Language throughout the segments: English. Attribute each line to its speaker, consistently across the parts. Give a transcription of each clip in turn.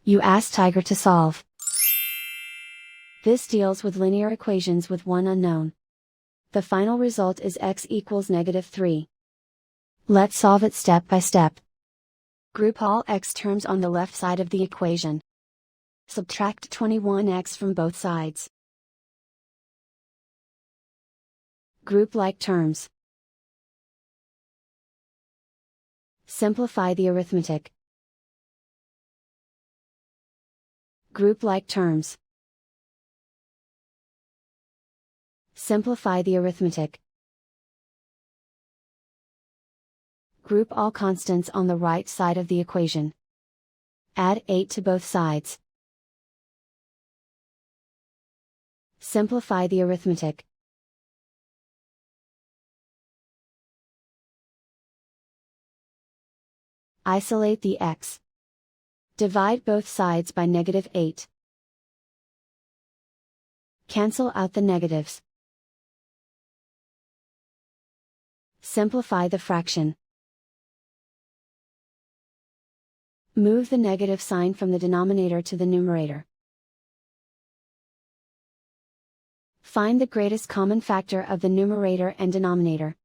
Speaker 1: You ask Tiger to solve. This deals with linear equations with one unknown. The final result is x equals -3. Let's solve it step by step. Group all x terms on the left side of the equation. Subtract 21x from both sides. Group like terms. Simplify the arithmetic. Group like terms. Simplify the arithmetic. Group all constants on the right side of the equation. Add 8 to both sides. Simplify the arithmetic. Isolate the x. Divide both sides by -8. Cancel out the negatives. Simplify the fraction. Move the negative sign from the denominator to the numerator. Find the greatest common factor of the numerator and denominator.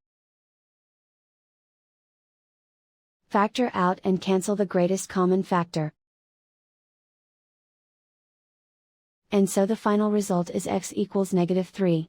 Speaker 1: Factor out and cancel the greatest common factor. And so the final result is x equals -3.